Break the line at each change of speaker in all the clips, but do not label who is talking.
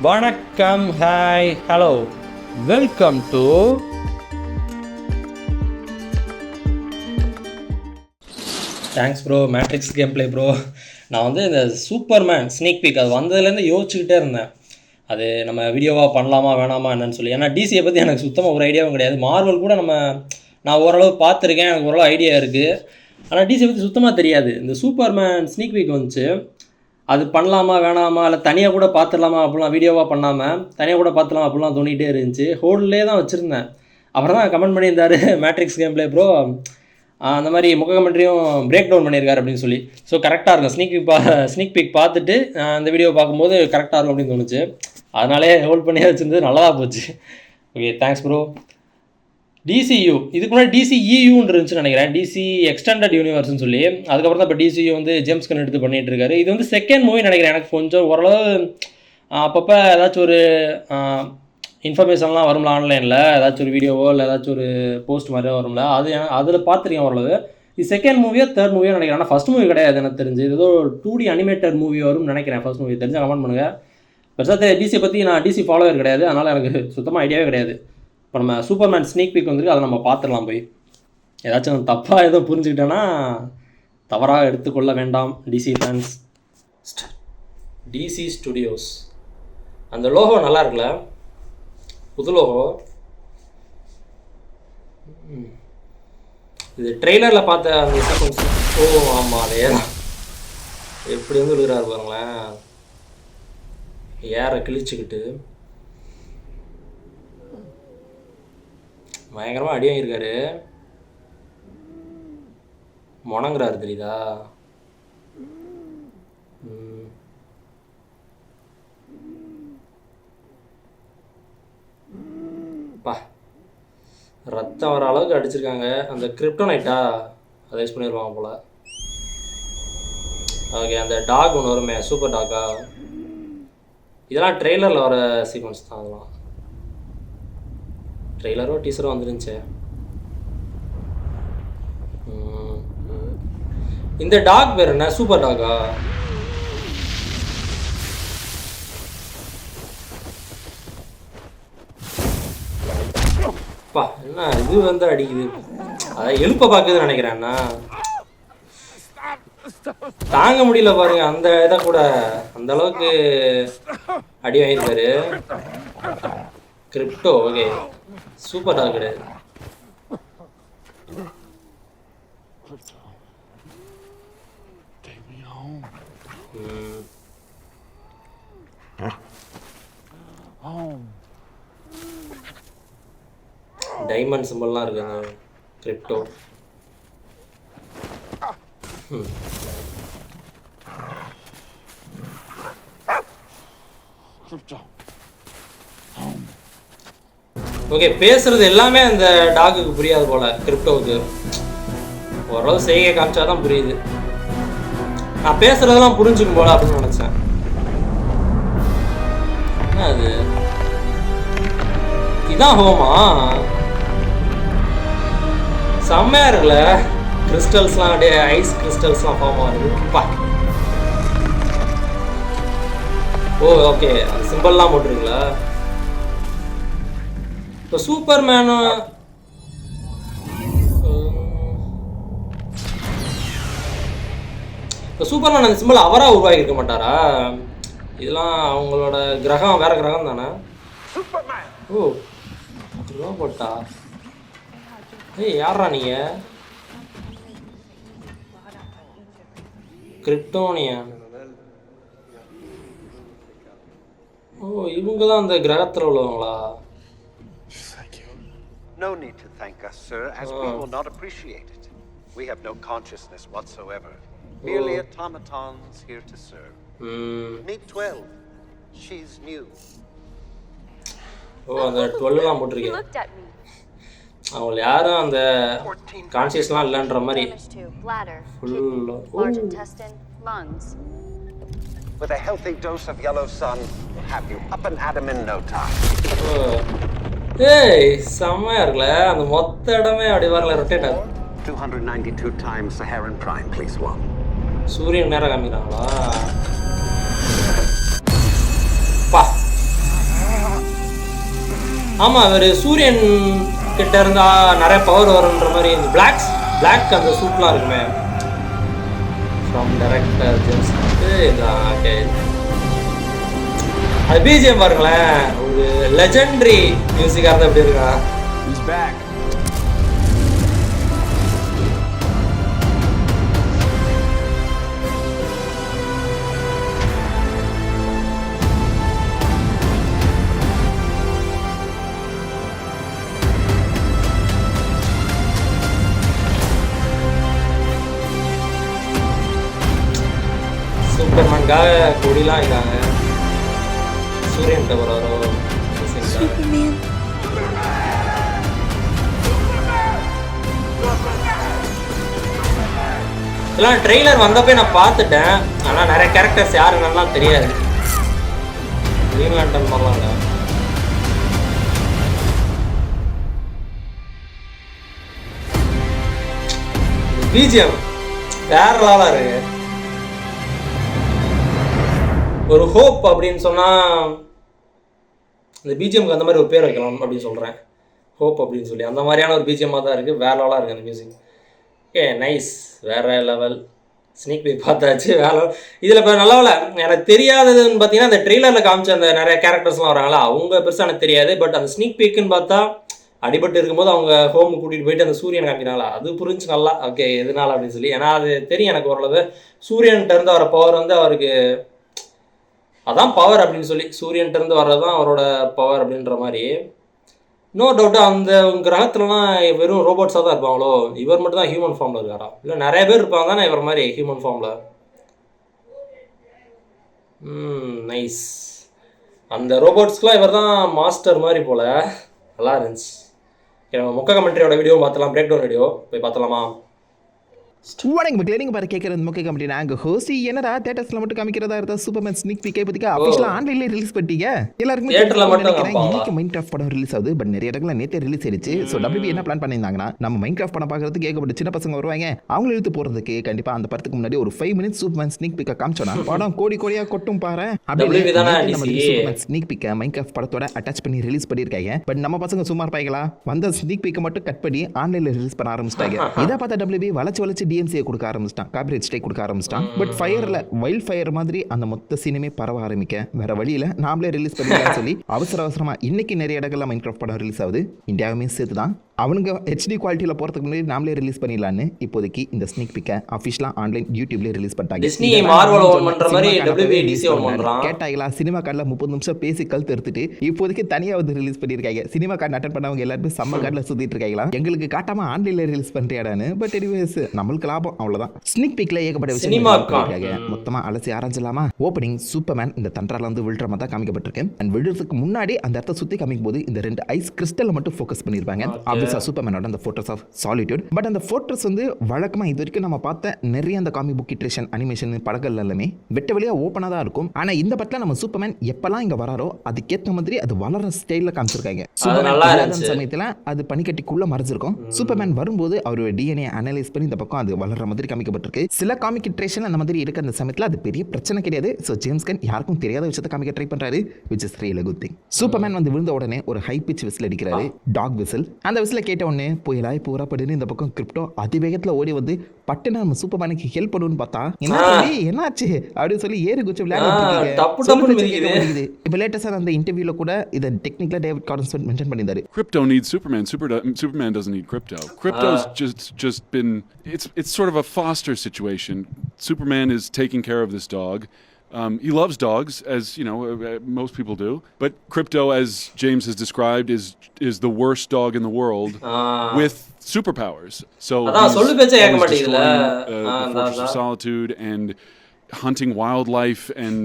வணக்கம், hi, hello, welcome to thanks bro. Matrix game play bro. நான் வந்து இந்த சூப்பர்மேன் ஸ்னீக் பீக் அது வந்ததுலேருந்து யோசிச்சுக்கிட்டே இருந்தேன், அது நம்ம வீடியோவாக பண்ணலாமா வேணாமா என்னன்னு சொல்லி. ஏன்னா டிசியை பற்றி எனக்கு சுத்தமாக ஒரு ஐடியாவும் கிடையாது. மார்வல் கூட நான் ஓரளவு பார்த்துருக்கேன், எனக்கு ஓரளவு ஐடியா இருக்குது. ஆனால் டிசியை பற்றி சுத்தமாக தெரியாது. இந்த சூப்பர்மேன் ஸ்னீக் பீக் வந்துச்சு, அது பண்ணலாமா வேணாமா, இல்லை தனியாக கூட பார்த்துடலாமா அப்படிலாம் வீடியோவாக பண்ணாமல் தனியாக கூட பார்த்துலாம் அப்படிலாம் தோணிகிட்டே இருந்துச்சு. ஹோல்ட்லேயே தான் வச்சுருந்தேன். அப்புறம் தான் கமெண்ட் பண்ணியிருந்தார் மேட்ரிக்ஸ் கேம் பிளே ப்ரோ, அந்த மாதிரி முக கமெண்ட்ரியும் பிரேக் டவுன் பண்ணியிருக்காரு அப்படின்னு சொல்லி. ஸோ கரெக்டாக இருக்கும், ஸ்னீக் பீக் பார்த்துட்டு இந்த வீடியோ பார்க்கும்போது கரெக்டாக இருக்கும் அப்படின்னு தோணுச்சு. அதனாலே ஹோல்ட் பண்ணி வச்சுருந்தது நல்லதாக போச்சு. Okay, thanks bro. டிசியூ இதுக்கு முன்னாடி டிசிஇயூன்னு இருந்துச்சுன்னு நினைக்கிறேன், டிசி எக்ஸ்டெண்டட் யூனிவர்ஸ்னு சொல்லி. அதுக்கப்புறம் தான் இப்போ டிசியூ வந்து ஜேம்ஸ் கன் எடுத்து பண்ணிகிட்டு இருக்காரு. இது வந்து செகண்ட் மூவி நினைக்கிறேன். எனக்கு கொஞ்சம் ஓரளவு அப்பப்போ ஏதாச்சும் ஒரு இன்ஃபர்மேஷன்லாம் வரும்ல ஆன்லைனில், ஏதாச்சும் ஒரு வீடியோவோ இல்லை ஏதாச்சும் ஒரு போஸ்ட் மாதிரியோ வரும்ல, அதில் பார்த்துருக்கேன் ஓரளவு. இது செகண்ட் மூவியோ தேர்ட் மூவியோ நினைக்கிறேன். ஆனால் ஃபஸ்ட் மூவி கிடையாது எனக்கு தெரிஞ்சு. இது ஏதோ 2D அனிமேட்டட் மூவி வரும்னு நினைக்கிறேன். ஃபஸ்ட் மூவி தெரிஞ்சால் கமெண்ட் பண்ணுங்கள். பெருசாக டிசியை பற்றி நான் டிசி ஃபாலோவர் கிடையாது, அதனால் எனக்கு சுத்தமாக ஐடியாவே கிடையாது. இப்போ நம்ம சூப்பர்மேன் ஸ்னீக் பீக் வந்துருக்கு, அதை நம்ம பார்த்துடலாம் போய். ஏதாச்சும் தப்பாக எதுவும் புரிஞ்சுக்கிட்டேன்னா தவறாக எடுத்துக்கொள்ள வேண்டாம் டிசி ஃபேன்ஸ். டிசி ஸ்டுடியோஸ், அந்த லோகோ நல்லா இருக்குல்ல, புது லோகோ. இது ட்ரெய்லரில் பார்த்த அந்த சீக்வன்ஸ். ஓ ஆமாம், அதே தான். எப்படி வந்து விழுகிறாரு பாருங்களேன், ஏரை கிழிச்சுக்கிட்டு பயங்கரமாக அடி வாங்கியிருக்காரு. முணங்குறாரு தெரியுதா? பா, ரத்தம் வர அளவுக்கு அடிச்சிருக்காங்க. அந்த கிரிப்டோனைட்டா அதை யூஸ் பண்ணிடுவாங்க போல். ஓகே, அந்த டாக் ஒன்று வருமே, சூப்பர் டாக்கா, இதெல்லாம் ட்ரெய்லரில் வர சீக்வன்ஸ் தான். அதெல்லாம் ட்ரெய்லரோ டீசரோ வந்துருந்துச்சு. இந்த டாக் பேர் என்ன, சூப்பர் டாகா? பா, என்ன இது வந்து அடிக்குது, அதை எழுப்ப பார்க்குதுன்னு நினைக்கிறேன்னா. தாங்க முடியல பாருங்க, அந்த இதை கூட அந்த அளவுக்கு அடி வாங்கியிருக்காரு. கிரிப்டோ, ஓகே, சூப்பர் டாக் கிடையாது. டைமண்ட் சிம்பிள்லாம் இருக்குங்க கிரிப்டோ. ஓகே, பேசுறது எல்லாமே அந்த டாகுக்கு புரியாது போல, கிரிப்டோவுக்கு. ஓரளவு செய்கை காமிச்சாதான் புரியுது. நான் பேசுறதெல்லாம் புரிஞ்சுக்கும் போல அப்படின்னு நினைச்சேன். என்ன அது, இதான் ஹோமா? செம்மையா இருக்குல்ல, கிறிஸ்டல்ஸ்லாம் அப்படியே ஐஸ் கிறிஸ்டல்ஸ்லாம் ஹோமா இருக்குப்பா. ஓ ஓகே, அந்த சிம்பிள்லாம் போட்டிருக்கீங்களா? இப்போ சூப்பர்மேனு இப்போ சூப்பர்மேன் அந்த சிம்பிள் அவராக உருவாக்கி இருக்க மாட்டாரா? இதெல்லாம் அவங்களோட கிரகம், வேற கிரகம் தானே? ஓ போட்டா. ஏய், யாரா நீங்க? கிரிப்டோனியன். ஓ, இவங்க தான் அந்த கிரகத்தில் உள்ளவங்களா?
No need to thank us, sir, as we will not appreciate it. We have no consciousness whatsoever. Merely automatons here to serve. Meet 12. She's new.
ஓ, அந்த 12 எல்லாம் போட்டிருக்கேன். அவங்க யாரும் அந்த கான்சியஸ்லாம் இல்லைன்ற மாதிரி.
With a healthy dose of yellow sun, we'll have you up and at 'em in no time.
ஏய், செம்மையா இருக்குல்ல, அந்த மொத்த இடமே அப்படி வரல, ரொட்டேட் ஆகும்.
292 times Saharan Prime, please one.
சூரியன் நேரம் காமிக்கிறாங்களா? பா, ஆமாம் இவர் சூரியன் கிட்ட இருந்தால் நிறைய பவர் வரும்ன்ற மாதிரி இந்த பிளாக் அந்த சூட்லாம் இருக்குமே ஃப்ரம் டைரக்டர் ஜேம்ஸ் ஓகே. அது பிஜிஎம் பாருங்களேன், ஒரு லெஜெண்டரி மியூசிக்காக இருந்தால் எப்படி இருக்கா. சூப்பர்மேனுக்காக கொடிலாம் இருக்காங்க. சூரியன் டவர் வரும்.
Superman.
இதெல்லாம் ட்ரெய்லர் வந்தப்போ நான் பார்த்துட்டேன், ஆனால் நிறைய கேரக்டர்ஸ் யாருன்னெல்லாம் தெரியாது. கிரீன் லேண்டர்ன் மாதிரிலாம் இல்லை. பிஜிஎம் வேற லெவலாக இருக்கு. ஒரு ஹோப் அப்படின்னு சொன்னால் இந்த பிஜிஎம்க்கு அந்த மாதிரி ஒரு பேர் வைக்கலாம் அப்படின்னு சொல்கிறேன். ஹோப் அப்படின்னு சொல்லி அந்த மாதிரியான ஒரு பிஜிஎம்மாக தான் இருக்குது. வேற லெவலாக இருக்குது அந்த மியூசிக். ஓகே நைஸ், வேறு லெவல். ஸ்னீக் பீக் பார்த்தாச்சு, வேலை இதில் இப்போ நல்ல வேலை. எனக்கு தெரியாததுன்னு பார்த்தீங்கன்னா அந்த ட்ரெய்லரில் காமிச்ச அந்த நிறைய கேரக்டர்ஸ்லாம் வராங்களா, அவங்க பெருசாக எனக்கு தெரியாது. பட் அந்த ஸ்னீக் பீக்குன்னு பார்த்தா அடிபட்டு இருக்கும்போது அவங்க ஹோம் கூட்டிகிட்டு போயிட்டு அந்த சூரியன் காமிக்கிறாங்களா, அது புரிஞ்சு நல்லா ஓகே எதனால அப்படின்னு சொல்லி. ஏன்னா அது தெரியும் எனக்கு ஓரளவு. சூரியன்கிட்டருந்து வர பவர் வந்து அவருக்கு அதான் பவர் அப்படின்னு சொல்லி, சூரியன்கிட்டருந்து வர்றது தான் அவரோட பவர் அப்படின்ற மாதிரி. நோ டவுட்டு அந்த கிரகத்துலலாம் வெறும் ரோபோட்ஸாக தான் இருப்பாங்களோ, இவர் மட்டும் தான் ஹியூமன் ஃபார்மில் இருக்காரா, இல்லை நிறைய பேர் இருப்பாங்க தானே இவர் மாதிரி ஹியூமன் ஃபார்மில். நைஸ். அந்த ரோபோட்ஸ்க்குலாம் இவர் தான் மாஸ்டர் மாதிரி போல். நல்லா இருந்துச்சு. நம்ம மொக்க கமெண்ட்ரியோட வீடியோ பார்த்தலாம், பிரேக் டவுன் வீடியோ போய் பார்த்தலாமா.
வணக்கம் மக்களே, நீங்கள் பாரு கேட்குறது முக்கிய கம்பெனி. நாங்கள் ஹோஸ்டி என்னடா தேட்டர்ஸில் மட்டும் காமிக்கிறதா இருந்தா சூப்பர்மேன் ஸ்னிக் பீக்கை பற்றி அஃபிஷியலாக ஆன்லைன்ல ரிலீஸ் பண்ணிட்டீங்க. எல்லாருக்குமே இன்னைக்கு மைன்கிராஃப்ட் படம் ரிலீஸ் ஆகுது. பட் நிறைய இடங்களில் நேற்றே ரிலீஸ் ஆயிடுச்சு. ஸோ டபிள்யூபி என்ன பிளான் பண்ணியிருந்தாங்கன்னா, நம்ம மைன்கிராஃப்ட் படம் பார்க்கறதுக்கு ஏகப்பட்ட சின்ன பசங்க வருவாங்க, அவங்களை இழுத்து போகிறதுக்கு கண்டிப்பாக அந்த படத்துக்கு முன்னாடி ஒரு 5 minutes சூப்பர்மேன் ஸ்னிக் பீக்கை காமிச்சோன்னா படம் கோடி கோடியாக கொட்டும் பாரு. அப்படி சூப்பர்மேன் ஸ்னிக் பீக்கை மைன்கிராஃப்ட் படத்தோட அட்டாச் பண்ணி ரிலீஸ் பண்ணியிருக்காங்க. பட் நம்ம பசங்க சும்மா இருப்பாங்களா, வந்த ஸ்னிக் பீக்கை மட்டும் கட் பண்ணி ஆன்லைன்ல ரிலீஸ் பண்ண ஆரம்பிச்சிட்டாங்க. இதை பார்த்தா டபிள்யூபி வளைச்சு டிஎம்சியை கொடுக்க ஆரம்பிச்சிட்டான், காப்பிரைட் ஸ்ட்ரைக் கொடுக்க ஆரம்பிச்சிட்டான். பட் ஃபயர்ல வைல்ட் ஃபயர் மாதிரி அந்த மொத்த சீனுமே பரவ ஆரம்பிக்க வேற வழியில நாமளே ரிலீஸ் பண்ணிடலாம்னு சொல்லி அவசரமா இன்னைக்கு நிறைய இடங்கள்ல மைன்கிராஃப்ட் படம் ரிலீஸ் ஆகுது. இந்தியாவுமே சேர்த்து தான். அவனுங்க ஹெச்டி குவாலிட்டியில் போகிறதுக்கு முன்னாடி நாமளே ரிலீஸ் பண்ணிடலான்னு இப்போதைக்கு இந்த ஸ்னிக் பிக்கை அஃபிஷியலாக ஆன்லைன் யூடியூப்லேயே ரிலீஸ் பண்ணிட்டாங்க. கேட்டாங்களா, சினிமா கார்டில் 30 நிமிஷம் பேசி கழுத்து எடுத்துட்டு இப்போதைக்கு தனியாக வந்து ரிலீஸ் பண்ணியிருக்காங்க. சினிமா கார்டு அட்டன் பண்ணவங்க எல்லாருமே செம்ம கார்டில் சுற்றிட்டு இருக்காங்களா, எங்களுக்கு காட்டாமல் ஆன்லைனில் ரிலீஸ் பண்ணுறியாடான்னு. பட் எனிவேஸ் நம்மளுக்கு லாபம் அவ்வளோதான். ஸ்னிக் பிக்கில் ஏகப்பட்ட விஷயம் மொத்தமாக அலசி ஆரம்பிச்சிடலாமா. ஓப்பனிங் சூப்பர்மேன் இந்த தண்டரால வந்து விழுற மாதிரி தான் காமிக்கப்பட்டிருக்கு. அண்ட் விழுறதுக்கு முன்னாடி அந்த இடத்த சுற்றி காமிக்கும் போது இந்த 2 ஐஸ் கிறிஸ்டலை மட்டும் ஃபோக்கஸ் பண்ணியிருப்பாங்க. சூப்பர்மேனோட அந்த ஃபோட்டோஸ் ஆஃப் சாலிட்யூட். பட் அந்த ஃபோட்டோஸ் வந்து வழக்கமாக இது வரைக்கும் நம்ம பார்த்த நிறைய அந்த காமிக் புக் இட்ரேஷன் அனிமேஷன் படங்கள் எல்லாமே வெட்ட வழியாக ஓப்பனாக தான் இருக்கும். ஆனால் இந்த படத்தில் நம்ம சூப்பர்மேன் எப்பெல்லாம் இங்கே வராரோ அதுக்கேற்ற மாதிரி அது வளர ஸ்டைலில் காமிச்சிருக்காங்க. சமயத்தில் அது பனிக்கட்டிக்குள்ளே மறைஞ்சிருக்கும். சூப்பர்மேன் வரும்போது அவரோட டிஎன்ஏ அனலைஸ் பண்ணி இந்த பக்கம் அது வளர்ற மாதிரி காமிக்கப்பட்டிருக்கு. சில காமிக் இட்ரேஷன் அந்த மாதிரி இருக்க அந்த சமயத்தில் அது பெரிய பிரச்சனை கிடையாது. ஸோ ஜேம்ஸ் கன் யாருக்கும் தெரியாத விஷயத்தை காமிக்க ட்ரை பண்ணுறாரு, which is really good thing. Superman வந்து விழுந்த உடனே ஒரு ஹை பிச் விசில் அடிக்கிறாரு, டாக் விசில். அந்த விசில் கேட்ட உடனே புயலாய் பூரா படுன்னு இந்த பக்கம் கிரிப்டோ அதிவேகத்தில் ஓடி வந்து பட்டுன்னு நம்ம சூப்பர்மேனுக்கு ஹெல்ப் பண்ணுன்னு பார்த்தா என்னாச்சு அப்படின்னு சொல்லி ஏறி குச்சி விளையாடுது. இப்போ லேட்டஸ்டாக அந்த இன்டர்வியூல கூட இதை டெக்னிக்கலா டேவிட் கார்டன் மென்ஷன் பண்ணியிருந்தாரு.
Crypto needs Superman. Superman doesn't need crypto. Crypto's just been it's sort of a foster situation. Superman is taking care of this dog. He loves dogs, as you know, most people do. But Crypto, as James has described, is the worst dog in the world with superpowers. So he's destroying the Fortress of Solitude and hunting wildlife and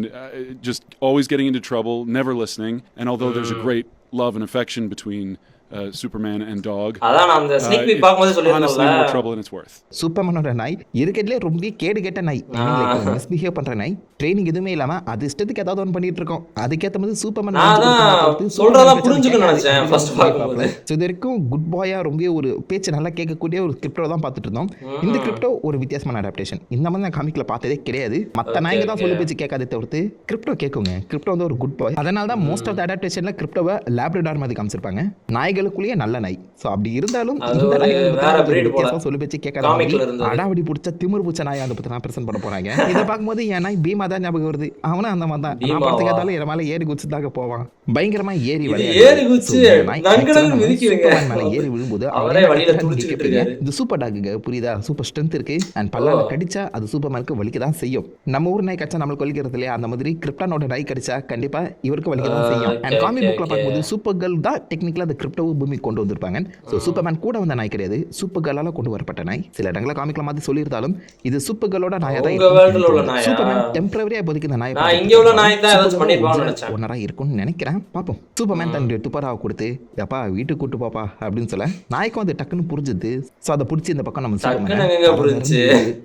just always getting into trouble, never listening. And although there's a great love and affection between Superman and dog.
அதான் நான் அந்த sneak peak பார்க்கும்போது
It's honestly
சொல்லிருந்தேன்ல.
more trouble than it's worth.
சூப்பர்மேனோட நாய் இருக்கிறதுலே ரொம்ப கேடு கெட்ட நாய். மிஸ்பிஹேவ் பண்ற நாய், ட்ரைனிங் எதுவுமே இல்லாம அது இஷ்டத்துக்கு ஏதாவது ஒன்று பண்ணிட்டு இருக்கோம். அதுக்கேற்ற மாதிரி சூப்பர்மேன்
நான் தான் சொல்றதா புரிஞ்சுக்கணும்னு நினைச்சேன் ஃபர்ஸ்ட் பார்க்கும்போது.
இது வரைக்கும் குட் பாயா ரொம்ப ஒரு பேச்சு நல்லா கேட்கக்கூடிய ஒரு கிரிப்டோ தான் பார்த்துட்டு இருந்தோம். இந்த கிரிப்டோ ஒரு வித்தியாசமான அடாப்டேஷன். இந்த மாதிரி நான் காமிக்ல பார்த்ததே கிடையாது. மற்ற நாய்ங்க தான் சொல்லி பேச்சு கேட்காதே தவிர்த்து கிரிப்டோ கேட்குங்க. கிரிப்டோ வந்து ஒரு குட் பாய். அதனால தான் மோஸ்ட் ஆஃப் த அடாப்டேஷன்ல கிரிப்டோவை லேப்ரடார் மாதிரி காமிச்சிருப்பாங்க. நாய்களுக்குள்ளேயே நல்ல நாய். ஸோ அப்படி இருந்தாலும் இந்த நாய் வித்தியாசம் சொல்லி பேச்சு கேட்காத அடாவடி பிடிச்ச திமிர் பூச்ச நாய் அந்த பத்தி நான் பிரசன்ட் பண்ண போறாங்க. இதை பார்க்கும்போது என் நாய் பீமா தான் ஞாபகம் வருது. அவனும் அந்த மாதிரி தான். நான் படத்தை கேட்டாலும் என் மேலே ஏறி குச்சிதாக போவான். பயங்கரமா ஏறி மேலே ஏறி விழும்போது இது சூப்பர் டாக்குங்க, புரியுதா? சூப்பர் ஸ்ட்ரென்த் இருக்கு அண்ட் பல்லால கடிச்சா அது சூப்பர்மேனுக்கு வலிக்க தான் செய்யும். நம்ம ஊர் நாய் கடிச்சா நம்மளுக்கு வலிக்கிறது இல்லையா, அந்த மாதிரி கிரிப்டானோட நாய் கடிச்சா கண்டிப்பா இவருக்கு வலிக்க தான் செய்யும். அண்ட் காமிக் புக்ல பார்க்கும்போது சூப்பர் கேர்ள் தான் டெக்னிக்கலா அந்த கிரிப்டோ பூமி கொண்டு வந்திருப்பாங்க. ஸோ சூப்பர்மேன் கூட வந்த நாய் கிடையாது, சூப்பர் கேர்ளால கொண்டு வரப்பட்ட நாய். சில இடங்களை காமிக்ல மாதிரி சொல்லியிருந்தாலும் இது சூப்பர் கேர்ளோட நாயா தான். சூப்பர்மேன் டெம்பரரியா இப்போதைக்கு இந்த நாய் ஒன்னரா இருக்கும்னு நினைக்கிறேன். பார்ப்போம். சூப்பர்மேன் தன்னுடைய துப்பராவை கொடுத்து எப்பா வீட்டுக்கு கூட்டு போப்பா அப்படின்னு சொல்ல நாய்க்கும் அது டக்குன்னு புரிஞ்சுது. ஸோ அதை பிடிச்சி இந்த பக்கம் நம்ம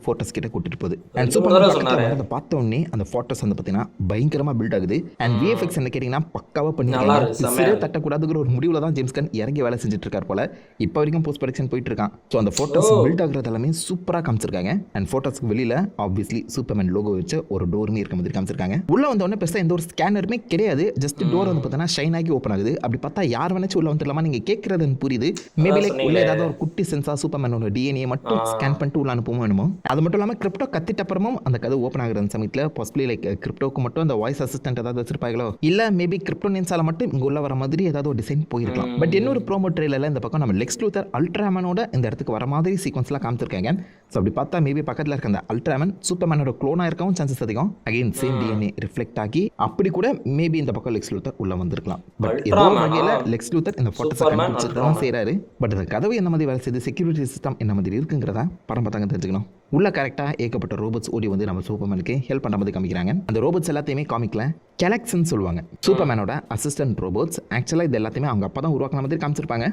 ஃபோட்டோஸ் கிட்ட கூட்டிட்டு போகுது. அண்ட் சூப்பர்மேன் அதை பார்த்த உடனே அந்த ஃபோட்டோஸ் வந்து பார்த்தீங்கன்னா பயங்கரமா பில்ட் ஆகுது. அண்ட் விஎஃப்எக்ஸ் என்ன கேட்டீங்கன்னா பக்காவா பண்ணிருக்காங்க. தட்டக்கூடாதுங்கிற ஒரு முடிவுல தான் ஜேம்ஸ் கன் இறங்கி வேலை செஞ்சுட்டு இருக்கார் போல. இப்போ வரைக்கும் போஸ்ட் ப்ரொடக்ஷன் போயிட்டு இருக்கான். ஸோ அந்த ஃபோட்டோஸ் பில்ட் ஆகுறது எல்லாமே சூப்பராக காமிச்சிருக்காங்க. அண்ட் ஃபோட்டோஸ்க்கு வெளியில ஆப்வியஸ்லி சூப்பர்மேன் லோகோ வச்சு ஒரு டோருமே இருக்க மாதிரி காமிச்சிருக்காங்க. உள்ள வந்த உடனே பெருசாக எந்த ஒரு ஸ்கேனருமே கிடையாது. ஜஸ்ட் டோர் வந்து பார்த்தீங்கன்னா ஷைன் ஆகி ஓப்பன் ஆகுது. அப்படி பார்த்தா யார் வேணாச்சு உள்ள வந்துடலாமா நீங்க கேட்கறதுன்னு புரியுது. மேபி லைக் உள்ள ஏதாவது ஒரு குட்டி சென்சார் சூப்பர்மேனோட டிஎன்ஏ மட்டும் ஸ்கேன் பண்ணிட்டு உள்ள அனுப்பவும் வேணுமோ. அது மட்டும் இல்லாமல் கிரிப்டோ கத்திட்ட அப்புறமும் அந்த கதை ஓப்பன் ஆகுற சமயத்தில் பாசிபிளி லைக் கிரிப்டோக்கு மட்டும் அந்த வாய்ஸ் அசிஸ்டன்ட் ஏதாவது வச்சிருப்பாங்களோ, இல்ல மேபி கிரிப்டோ நேம்ஸால மட்டும் இங்க உள்ள வர மாதிரி ஏதாவது ஒரு டிசைன் போயிருக்கலாம். பட் இன்னொரு ப்ரோமோ ட்ரெயிலர்ல இந்த பக்கம் நம்ம லெக்ஸ் லூத்தர் அல்ட்ராமேனோட இந்த இடத்துக்கு வர மாதிரி சீக்வன்ஸ்லாம் காமிச்சிருக்காங்க. ஸோ அப்படி பார்த்தா மேபி பக்கத்தில் இருக்க அந்த அல்ட்ராமேன் சூப்பர்மேனோட க்ளோனா இருக்கவும் சான்சஸ் அதிகம். அகைன் சேம் டிஎன்ஏ ரிஃப்ளெக்ட் ஆகி அப்படி கூட மேபி இந்த பக்கம் லெக்ஸ் லூத்தர் உள்ள வந்திருக்கலாம். பட் ஏதோ வகையில் லெக்ஸ் லூத்தர் இந்த ஃபோட்டோஸை கண்டுபிடிச்சிருக்கலாம் செய்யறாரு. பட் அந்த கதவு என்ன மாதிரி வேலை செய்யுது, செக்யூரிட்டி சிஸ்டம் என்ன மாதிரி இருக்குங்கிறதா படம் பார்த்தாங்க தெரிஞ்சுக்கணும். உள்ள கரெக்டாக ஏகப்பட்ட ரோபோட்ஸ் ஓடி வந்து நம்ம சூப்பர்மேனுக்கு ஹெல்ப் பண்ணுற மாதிரி காமிக்கிறாங்க. அந்த ரோபோட்ஸ் எல்லாத்தையுமே காமிக்கல கேலக்ஸ்ன்னு சொல்லுவாங்க. சூப்பர்மேனோட அசிஸ்டன்ட் ரோபோட்ஸ். ஆக்சுவலாக இது எல்லாத்தையுமே அவங்க அப்பா தான் உருவாக்குன மாதிரி காமிச்சிருப்பாங்க.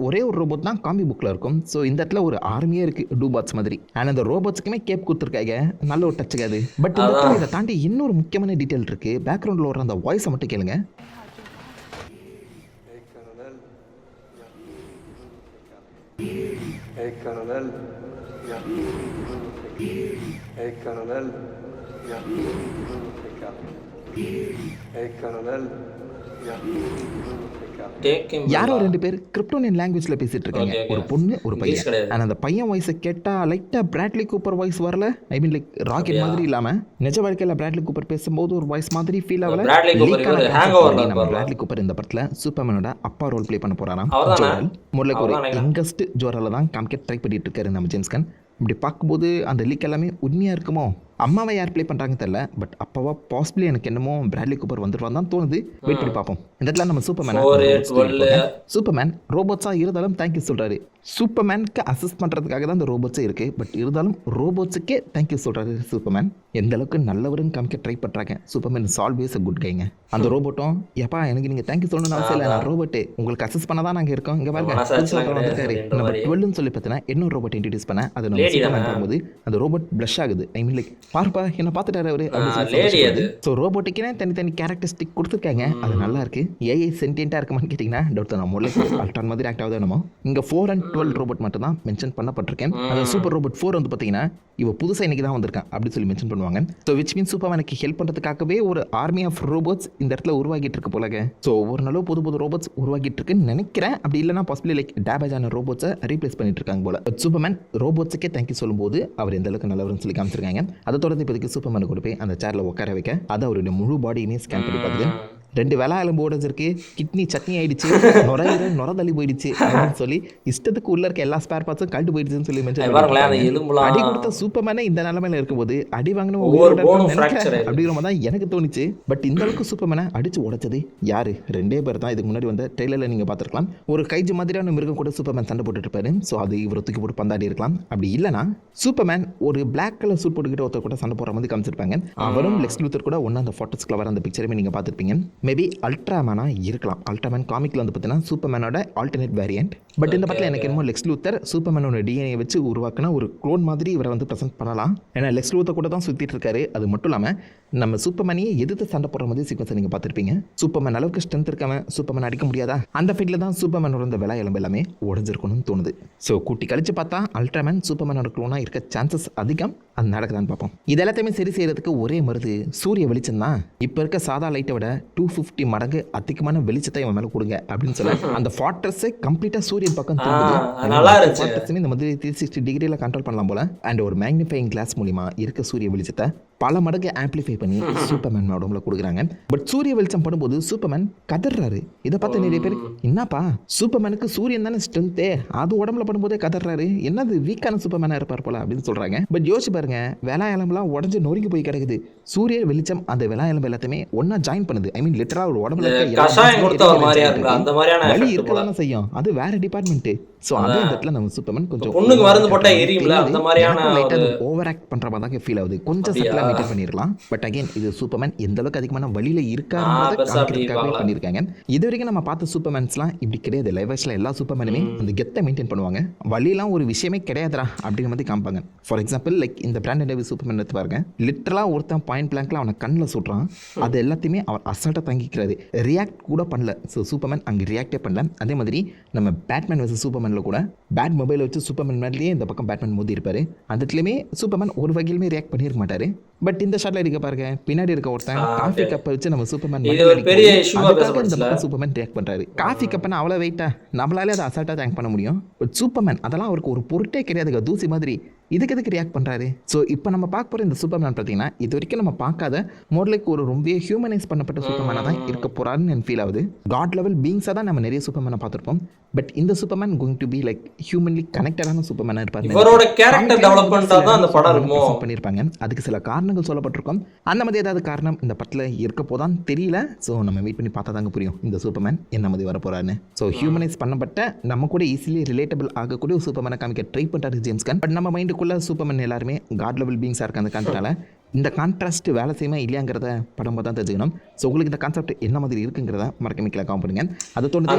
ஒரே ஒரு ரோபோட் தான் காமிக் புக்கில் இருக்கும். ஸோ இந்த இடத்துல ஒரு ஆர்மியே இருக்கு டூபாட்ஸ் மாதிரி. அண்ட் அந்த ரோபோட்ஸுக்குமே கேப் கொடுத்துருக்காங்க. நல்ல ஒரு டச் அது. பட் இதை தாண்டி இன்னொரு முக்கியமான டீட்டெயில் இருக்கு. பேக்ரவுண்டில் வர அந்த வாய்ஸை மட்டும் கேளுங்க.
Hey Colonel,
யாரோ ரெண்டு பேர் கிரிப்டோனியன் லாங்குவேஜ்ல பேசிட்டு இருக்காங்க. ஒரு பொண்ணு ஒரு பையன். அந்த பையன் வாய்ஸை கேட்டா லைட்டா பிராட்லி கூப்பர் வாய்ஸ் வரல. ஐ மீன் லைக் ராக்கெட் மாதிரி இல்லாம நிஜ வாழ்க்கையில பிராட்லி கூப்பர் பேசும்போது ஒரு வாய்ஸ் மாதிரி ஃபீல் ஆகல. பிராட்லி கூப்பர் இந்த படத்துல சூப்பர்மேனோட அப்பா ரோல் பிளே பண்ண போறாராம். ஜோரல் முரளுக்கு ஒரு யங்கஸ்ட் ஜோரலை தான் காமிக்க ட்ரை பண்ணிட்டு இருக்காரு நம்ம ஜேம்ஸ் கன். இப்படி பார்க்கும்போது அந்த லீக் எல்லாமே உண்மையாக இருக்குமோ? அம்மாவை யார் ப்ளே பண்ணுறாங்க தெரியல. பட் அப்பாவா பாசிபிளி எனக்கு என்னமோ பிராட்லி கூப்பர் வந்துடுவான் தான் தோணுது. வெயிட் பண்ணி பார்ப்போம். இந்த இடத்துல நம்ம சூப்பர்மேன் ரோபோட்ஸாக இருந்தாலும் தேங்க்யூ சொல்கிறாரு. சூப்பர்மேனுக்கு அசிஸ்ட் பண்ணுறதுக்காக தான் இந்த ரோபோட்ஸே இருக்குது. பட் இருந்தாலும் ரோபோட்ஸுக்கே தேங்க்யூ சொல்கிறாரு சூப்பர்மேன். எந்த அளவுக்கு நல்லவரும் காமிக்க ட்ரை பண்ணுறாங்க. Superman is always a good கைங்க. அந்த ரோபோட்டும் எப்பா எனக்கு நீங்கள் தேங்க்யூ சொல்லணும்னு அவசியம் இல்லை, நான் ரோபோட்டு உங்களுக்கு அசிஸ்ட் பண்ண தான் நாங்கள் இருக்கோம். இங்கே பாருங்க வந்துட்டாரு. நம்பர் 12 சொல்லி பார்த்தீங்கன்னா இன்னொரு ரோபோட் இன்ட்ரடியூஸ் பண்ண அதை நம்ம சூப்பர்மேன் போகும்போது அந்த ரோபோட் ப்ளஷ் ஆகுது. ஐ மீன் லைக் பார்ப்பா என்ன பார்த்துட்டாரு அவரு. ஸோ ரோபோட்டுக்குனே தனித்தனி கேரக்டரிஸ்டிக் கொடுத்துருக்காங்க. அது நல்லா இருக்கு. ஏஐ சென்டியன்ட்டா இருக்குமான்னு கேட்டிங்கன்னா டவுட் தான். நம்ம அல்ட்ரான் மாதிரி ஆக்ட் ஆகுது. நம்ம இங்கே 4 and 12 ரோபோட் மட்டும் தான் மென்ஷன் பண்ணப்பட்டிருக்கேன். அந்த சூப்பர் ரோபோட் 4 வந்து பார்த்தீங்கன்னா இவ புதுசாக இன்னைக்கு தான் வந்திருக்கான் அப்படின்னு சொல்லி மென்ஷன் பண்ணுவாங்க. ஸோ விச் மீன்ஸ் சூப்பர்மேனுக்கு ஹெல்ப் பண்ணுறதுக்காகவே ஒரு ஆர்மி ஆஃப் ரோபோட்ஸ் இந்த இடத்துல உருவாக்கிட்டு இருக்கு போலங்க. ஸோ ஒவ்வொரு நாளும் புது ரோபோட்ஸ் உருவாக்கிட்டு இருக்குன்னு நினைக்கிறேன். அப்படி இல்லைனா பாசிபிளி லைக் டேமேஜ் ஆன ரோபோட்ஸை ரீப்ளேஸ் பண்ணிட்டு இருக்காங்க போல. சூப்பர்மேன் ரோபோட்ஸுக்கே தேங்க்யூ சொல்லும்போது அவர் எந்த அளவுக்கு நல்லவர்னு சொல்லி காமிச்சிருக்காங்க. அதை தொடர்ந்து இப்போதைக்கு சூப்பர்மேனை கொண்டு போய் அந்த சேர்ல உட்கார வைக்க அதை அவருடைய முழு பாடியுமே ஸ்கேன் பண்ணி பார்க்குது. 2 வேலை எலும்பு உடைஞ்சிருக்கு, கிட்னி சட்னி ஆயிடுச்சு, நுர தள்ளி போயிடுச்சு அப்படின்னு சொல்லி இஷ்டத்துக்கு உள்ள இருக்க எல்லா ஸ்பேர் பார்ட்ஸும் கழட்டு போயிடுச்சுன்னு சொல்லி மென்ஷன். அடி கொடுத்த சூப்பர்மேனே இந்த நிலைமையில இருக்கும்போது அடி வாங்கின அப்படிங்கிற மாதிரி தான் எனக்கு தோணுச்சு. பட் இந்த அளவுக்கு சூப்பர்மேனை அடிச்சு உடைச்சது யாரு? 2 பேர் தான். இதுக்கு முன்னாடி வந்த ட்ரெய்லர்ல நீங்க பார்த்துருக்கலாம். ஒரு கைஜு மாதிரியான மிருகம் கூட சூப்பர்மேன் சண்டை போட்டுட்டு இருப்பாரு. ஸோ அது இவரை தூக்கி போட்டு பந்தாடி இருக்கலாம். அப்படி இல்லைனா சூப்பர்மேன் ஒரு பிளாக் கலர் சூட் போட்டுக்கிட்டு ஒருத்தர் கூட சண்டை போடுற மாதிரி காமிச்சிருப்பாங்க. அவரும் லெக்ஸ் லூத்தர் கூட ஒன்னா அந்த ஃபோட்டோஸ்க்குள்ள வர அந்த பிக்சருமே நீங்க பார்த்துருப்பீங்க. மேபி அல்ட்ராமேனாக இருக்கலாம். அல்ட்ராமேன் காமிக்கில் வந்து பார்த்தீங்கன்னா சூப்பர்மேனோட ஆல்டர்னேட் வேரியன்ட். பட் இந்த படத்தில் எனக்கு என்னமோ லெக்ஸ் லூத்தர் சூப்பர்மேனோட டிஎன்ஏ வச்சு உருவாக்கின ஒரு க்ளோன் மாதிரி இவரை வந்து ப்ரெசென்ட் பண்ணலாம். ஏன்னா லெக்ஸ் லூத்தர் கூட தான் சுற்றிட்டு இருக்காரு. அது மட்டும் இல்லாமல் நம்ம சூப்பர்மேனையே எதிர்த்து சண்டை போடுற மாதிரி சீக்வன்ஸை நீங்கள் பார்த்துருப்பீங்க. சூப்பர்மேன் அளவுக்கு ஸ்ட்ரென்த் இருக்கவன் சூப்பர்மேன் அடிக்க முடியாதா? அந்த ஃபைட்டில் தான் சூப்பர்மேனோட இந்த விலை எலும்பு எல்லாமே உடஞ்சிருக்கணும்னு தோணுது. ஸோ கூட்டி கழிச்சு பார்த்தா அல்ட்ராமேன் சூப்பர்மேனோட க்ளோனாக இருக்க சான்சஸ் அதிகம். அது நடக்குதான்னு பார்ப்போம். இது எல்லாத்தையுமே சரி செய்யறதுக்கு ஒரே மருந்து சூரிய வெளிச்சம் தான். இப்போ இருக்க சாதா லைட்டை விட 250 மடங்கு அதிகமான வெளிச்சத்தை இவன் மேலே கொடுங்க அப்படின்னு சொல்ல அந்த ஃபார்ட்ரஸை கம்ப்ளீட்டாக சூரியன் பக்கம் திரும்புது. இந்த மாதிரி 360 டிகிரியில் கண்ட்ரோல் பண்ணலாம் போல. அண்ட் ஒரு மேக்னிஃபைங் கிளாஸ் மூலிமா இருக்க சூரிய வெளிச்சத்தை பல மடங்கு ஆம்பிளிஃபை பண்ணி சூப்பர்மேன் உடம்புல கொடுக்குறாங்க. பட் சூரிய வெளிச்சம் படும்போது சூப்பர்மேன் கதறாரு. இதை பார்த்து நிறைய பேர் என்னப்பா சூப்பர்மேனுக்கு சூரியன் தானே ஸ்ட்ரென்த்தே, அது உடம்புல படும்போதே கதறாரு, என்னது வீக்கான சூப்பர்மேனாக இருப்பார் போல அப்படின்னு சொல்கிறாங்க. பட் யோசிச்சு பாருங்க, விலா எலும்புலாம் உடஞ்சு நொறுங்கி போய் கிடக்குது. சூரிய வெளிச்சம் அந்த விலா எலும்பு எல்லாத்தையுமே ஒன்னா ஜாயின் பண்ணுது. ஐ மீன் லிட்டரா ஒரு உடம்புல வலி இருக்கதானே செய்யும். அது வேற டிபார்ட்மெண்ட். ஸோ அதே இடத்துல நம்ம சூப்பர்மேன் கொஞ்சம் ஓவர் ஆக்ட் பண்ற மாதிரி தான் ஃபீல் ஆகுது. கொஞ்சம் சட்டலா மெயின்டைன் பண்ணிருக்கலாம். பட் அகைன் இது சூப்பர்மேன் எந்த அளவுக்கு அதிகமான வழியில இருக்காருன்றதுக்காக பண்ணிருக்காங்க. இது வரைக்கும் நம்ம பார்த்த சூப்பர்மேன்ஸ்லாம் இப்படி கிடையாது. லைவ்ல எல்லா சூப்பர்மேனுமே அந்த கெத்தை மெயின்டைன் பண்ணுவாங்க. வழியெல்லாம் ஒரு விஷயமே கிடையாதுடா அப்படிங்கிற மாதிரி காமிப்பாங்க. ஃபார் எக்ஸாம்பிள் லைக் இந்த பிராண்டட் டேவிட் சூப்பர்மேன் எடுத்து பாருங்க. லிட்டரலா ஒருத்தன் பாயிண்ட் பிளாங்க்ல அவனை கண்ணில் சுடுறான். அது எல்லாத்தையுமே அவர் அசால்ட்டா தங்கிக்கிறாரு. ரியாக்ட் கூட பண்ணல. ஸோ சூப்பர்மேன் அங்கே ரியாக்டே பண்ணல. அதே மாதிரி நம்ம பேட்மேன் வர்சஸ் சூப்பர்மேன் கூட பேட் மொபைல் வச்சு சூப்பர்மேன் மேலேயே இந்த பக்கம் பேட்மேன் மோதி இருப்பாரு. அதுலயுமே சூப்பர்மேன் ஒரு வகையிலுமே ரியாக்ட் பண்ணிருக்க மாட்டாரு. பட் இந்த ஷாட்ல இருக்க பாருங்க, பின்னாடி இருக்க ஒருத்தன் காஃபி கப்பை வச்சு நம்ம சூப்பர்மேன் சூப்பர்மேன் ரியாக்ட் பண்றாரு. காஃபி கப்பை அவ்வளோ வெயிட்டா நம்மளாலே அதை அசால்ட்டா தேங்க் பண்ண முடியும். பட் சூப்பர்மேன் அதெல்லாம் அவருக்கு ஒரு பொருட்டே கிடையாதுங்க, தூசி மாதிரி. இதுக்கு எதுக்கு ரியாக்ட் பண்ணுறாரு? ஸோ இப்போ நம்ம பார்க்க போகிற இந்த சூப்பர்மேன் பார்த்தீங்கன்னா இது வரைக்கும் நம்ம பார்க்காத மோர்லைக் ஒரு ரொம்ப ஹியூமனைஸ் பண்ணப்பட்ட சூப்பர்மேனாக தான் இருக்க போகிறாருன்னு எனக்கு ஃபீல் ஆகுது. காட் லெவல் பீங்ஸாக தான் நம்ம நிறைய சூப்பர்மேனை பார்த்துருப்போம். பட் இந்த Superman going to be like humanly கனெக்டடான சூப்பர்மேனாக இருப்பார்.
இவரோட கேரக்டர் டெவலப்மென்ட்டா தான் அந்த படம் இருக்கும்
பண்ணியிருப்பாங்க. அதுக்கு சில காரணங்கள் சொல்லப்பட்டிருக்கும். அந்த மாதிரி ஏதாவது காரணம் இந்த படத்தில் இருக்க போதான்னு தெரியல. ஸோ நம்ம வெயிட் பண்ணி பார்த்தா தாங்க புரியும் இந்த சூப்பர்மேன் என்ன மாதிரி வர போகிறாருன்னு. ஸோ ஹியூமனைஸ் பண்ணப்பட்ட நம்ம கூட ஈஸிலி ரிலேட்டபிள் ஆகக்கூடிய ஒரு சூப்பர்மேனை காமிக்க ட்ரை பண்ணுறாரு ஜேம்ஸ் கன். பட் நம்ம மைண்டுக்குள்ள சூப்பர்மேன் எல்லாருமே காட் லெவல் பீங்ஸாக இருக்க அந்த கான்செப்டால இந்த கான்ட்ராஸ்ட் வேலை செய்யுமா இல்லையாங்கிறத படம் தான் தெரிஞ்சுக்கணும். ஸோ உங்களுக்கு இந்த கான்செப்ட் என்ன மாதிரி இருக்குங்கிறத மறக்காம கீழே காம் பண்ணுங்க. அதை கொஞ்சம்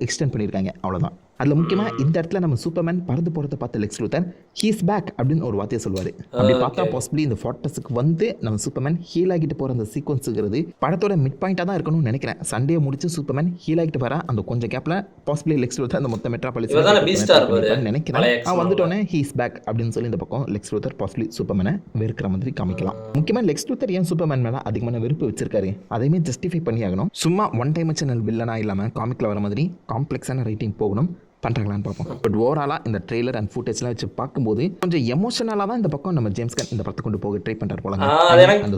எக்ஸ்டெண்ட் பண்ணியிருக்காங்க, அவ்வளோதான். அதில் முக்கியமாக இந்த இடத்துல நம்ம சூப்பர்மேன் பறந்து போகிறத பார்த்த லெக்ஸ் லூத்தர் ஹீஸ் பேக் அப்படின்னு ஒரு வார்த்தையை சொல்லுவார். அப்படி பார்த்தா பாசிபிளி இந்த ஃபார்ட்ரஸுக்கு வந்து நம்ம சூப்பர்மேன் ஹீல் ஆகிட்டு போகிற அந்த சீக்வன்ஸுங்கிறது படத்தோட மிட் பாயிண்டாக தான் இருக்கணும்னு நினைக்கிறேன். சண்டே முடிச்சு சூப்பர்மேன் ஹீல் ஆகிட்டு வர அந்த கொஞ்சம் கேப்பில் பாசிபிளி லெக்ஸ் லூத்தர் அந்த மொத்த மெட்ராபாலிஸ் நினைக்கிறேன் வந்துட்டோன்னே ஹீஸ் பேக் அப்படின்னு சொல்லி இந்த பக்கம் லெக்ஸ் லூத்தர் பாசிபிளி சூப்பர்மேனை வெறுக்கிற மாதிரி காமிக்கலாம். முக்கியமாக லெக்ஸ் லூத்தர் ஏன் சூப்பர்மேன் மேலே அதிகமான வெறுப்பு வச்சிருக்காரு அதையுமே ஜஸ்டிஃபை பண்ணி ஆகணும். சும்மா ஒன் டைமென்ஷனல் வில்லனா இல்லாமல் காமிக்கில் வர மாதிரி காம்ப்ளெக்ஸான ரைட்டிங் போகணும். பண்ணுறாங்களான்னு பார்ப்போம். பட் ஓவராலாக இந்த ட்ரெய்லர் அண்ட் ஃபுட்டேஜ்லாம் வச்சு பார்க்கும்போது கொஞ்சம் எமோஷனலாக தான் இந்த பக்கம் நம்ம ஜேம்ஸ் கன் இந்த படத்தை கொண்டு போக ட்ரை பண்ணுறாரு போல. அந்த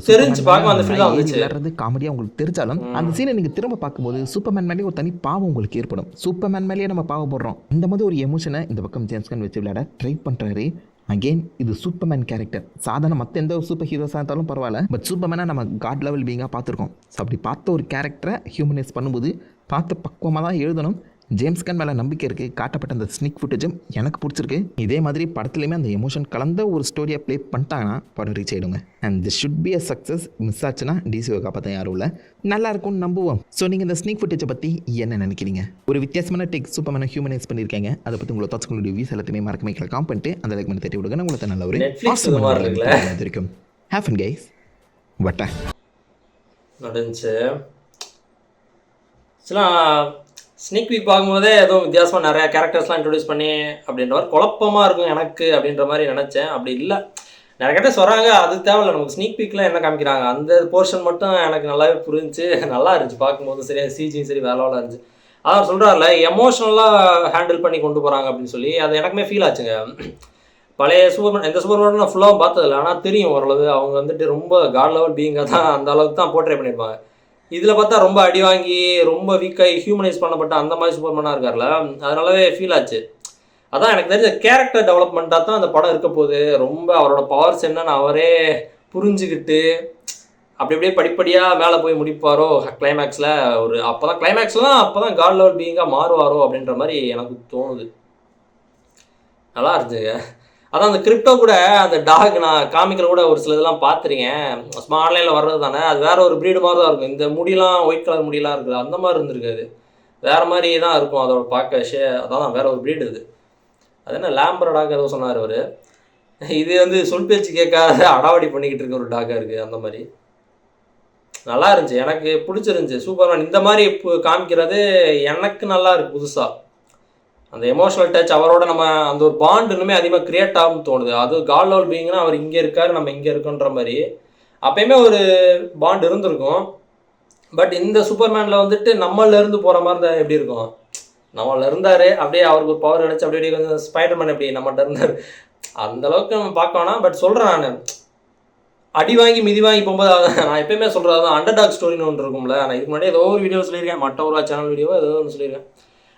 காமெடியாக உங்களுக்கு தெரிஞ்சாலும் அந்த சீனை நீங்கள் திரும்ப பார்க்கும்போது சூப்பர்மேன் மேலேயே ஒரு தனி பாவம் உங்களுக்கு ஏற்படும். சூப்பர்மேன் மேலேயே நம்ம பாவப்படுறோம். இந்த மாதிரி ஒரு எமோஷனை இந்த பக்கம் ஜேம்ஸ் கன் வச்சு விளையாட ட்ரை பண்ணுறாரு. அகெயின் இது சூப்பர்மேன் கேரக்டர். சாதாரண மற்ற எந்த ஒரு சூப்பர் ஹீரோஸாக இருந்தாலும் பரவாயில்ல, பட் சூப்பர்மேனை நம்ம காட் லெவல் பீங்காக பார்த்துருக்கோம். ஸோ அப்படி பார்த்த ஒரு கேரக்டரை ஹியூமனைஸ் பண்ணும்போது பார்த்து பக்குவமாக தான் எழுதணும். ஜேம்ஸ் கன் மேலே நம்பிக்கை இருக்குது. காட்டப்பட்ட அந்த ஸ்னிக் ஃபுட்டேஜும் எனக்கு பிடிச்சிருக்கு. இதே மாதிரி படத்துலையுமே அந்த எமோஷன் கலந்த ஒரு ஸ்டோரியை ப்ளே பண்ணிட்டாங்கன்னா படம் ரீச் ஆகிடுங்க. And this should be a success. Miss ஆச்சுன்னா டிசிஓ காப்பாற்ற யாரும் இல்லை, நல்லா இருக்கும்னு நம்புவோம். ஸோ நீங்கள் இந்த ஸ்னிக் ஃபுட்டேஜை பற்றி என்ன நினைக்கிறீங்க? ஒரு வித்தியாசமான டெக் சூப்பர்மேனை ஹியூமனைஸ் பண்ணியிருக்காங்க. அதை பற்றி உங்களை தாட்ஸ்களுடைய வியூஸ் எல்லாத்தையுமே மறக்க மேக்கில் காம் பண்ணிட்டு அந்த லைக் பண்ணி தட்டி விடுங்க. உங்களுக்கு நல்ல ஒரு இருக்கும். Have fun guys. வட்டா
நடந்துச்சு ஸ்னீக் வீக் பார்க்கும்போதே எதுவும் வித்தியாசமாக நிறையா கேரக்டர்ஸ்லாம் இன்ட்ரடியூஸ் பண்ணி அப்படின்ற மாதிரி குழப்பமாக இருக்கும் எனக்கு அப்படின்ற மாதிரி நினச்சேன். அப்படி இல்லை, நிறைய கேரக்டர்ஸ் வராங்க, அது தேவையில்லை. நமக்கு ஸ்னீக் வீக்கில் என்ன காமிக்கிறாங்க அந்த போர்ஷன் மட்டும் எனக்கு நல்லாவே புரிஞ்சு நல்லா இருந்துச்சு பார்க்கும்போது. சரியா சிஜியும் சரி வேலை இருந்துச்சு. அதான் சொல்கிறாருல எமோஷனலாக ஹேண்டில் பண்ணி கொண்டு போகிறாங்க அப்படின்னு சொல்லி அது எனக்குமே ஃபீல் ஆச்சுங்க. பழைய சூப்பர்மேன் எந்த சூப்பர்மேன் நான் ஃபுல்லாகவும் பார்த்ததில்ல, ஆனால் தெரியும் ஓரளவு அவங்க வந்துட்டு ரொம்ப காட் லெவல் பீயிங்காக தான் அந்த அளவுக்கு தான் போர்ட்ரே பண்ணியிருப்பாங்க. இதில் பார்த்தா ரொம்ப அடி வாங்கி ரொம்ப வீக்காகி ஹியூமனைஸ் பண்ணப்பட்ட அந்த மாதிரி சூப்பர்மேனாக இருக்கார்ல, அதனாலவே ஃபீல் ஆச்சு. அதான் எனக்கு தெரிஞ்ச கேரக்டர் டெவலப்மெண்ட்டாக தான் அந்த படம் இருக்க போகுது. ரொம்ப அவரோட பவர்ஸ் என்னன்னு அவரே புரிஞ்சுக்கிட்டு அப்படி அப்படியே படிப்படியாக மேலே போய் முடிப்பாரோ கிளைமேக்ஸில். ஒரு அப்போ தான் காட் லெவல் பீயிங்காக மாறுவாரோ அப்படின்ற மாதிரி எனக்கு தோணுது. நல்லா இருந்துச்சுங்க. அதான் அந்த கிரிப்டோ கூட அந்த டாக் நான் காமிக்கில் கூட ஒரு சில இதெல்லாம் பார்த்துருக்கேன். சும்மா ஆன்லைனில் வர்றது தானே, அது வேற ஒரு ப்ரீடு மாதிரி தான் இருக்கும். இந்த முடியெல்லாம் ஒயிட் கலர் முடியெல்லாம் இருக்குது அந்த மாதிரி இருந்திருக்காது, வேற மாதிரி தான் இருக்கும் அதோட பார்க்க. அதான் வேற ஒரு ப்ரீடு இது. அது என்ன லேம்பர் ஏதோ சொன்னார் அவர். இது வந்து சொல் பேச்சு கேட்காத அடாவடி பண்ணிக்கிட்டு இருக்க ஒரு டாக்காக இருக்குது. அந்த மாதிரி நல்லா இருந்துச்சு, எனக்கு பிடிச்சிருந்துச்சி. சூப்பர்மேன் இந்த மாதிரி இப்போ காமிக்கிறது எனக்கு நல்லா இருக்குது புதுசாக. அந்த எமோஷனல் டச் அவரோட நம்ம அந்த ஒரு பாண்ட் இன்னுமே அதிகமாக கிரியேட் ஆகும்னு தோணுது. அது காட் லெவல் பீயிங்னா அவர் இங்கே இருக்கார், நம்ம இங்கே இருக்கோன்ற மாதிரி அப்பயுமே ஒரு பாண்ட் இருந்திருக்கும். பட் இந்த சூப்பர்மேனில் வந்துட்டு நம்மளிருந்து போகிற மாதிரி தான் எப்படி இருக்கும், நம்மள இருந்தார் அப்படியே அவருக்கு ஒரு பவர் கிடச்சி அப்படியே கொஞ்சம் ஸ்பைடர்மேன் எப்படி நம்மகிட்ட இருந்தார் அந்தளவுக்கு நம்ம பார்க்க வேணாம். பட் சொல்கிறேன் நான் அடி வாங்கி மிதி வாங்கி போகும்போது நான் எப்பயுமே சொல்கிறது தான் அண்டர் டாக் ஸ்டோரின்னு ஒன்று இருக்கும்ல. நான் இதுக்கு முன்னாடி ஏதோ ஒரு வீடியோ சொல்லியிருக்கேன், மற்ற ஒரு சேனல் வீடியோ ஏதோ ஒன்று சொல்லியிருக்கேன்.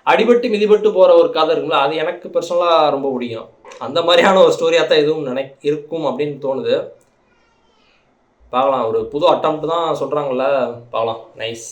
அடிபட்டு மிதிபட்டு போகிற ஒரு கதை இருக்கும்ல, அது எனக்கு பர்சனலாக ரொம்ப பிடிக்கும். அந்த மாதிரியான ஒரு ஸ்டோரியாக தான் எதுவும் இருக்கும் அப்படின்னு தோணுது. பார்க்கலாம், ஒரு புது அட்டம்ப்ட் தான் சொல்கிறாங்கல்ல, பார்க்கலாம். நைஸ்.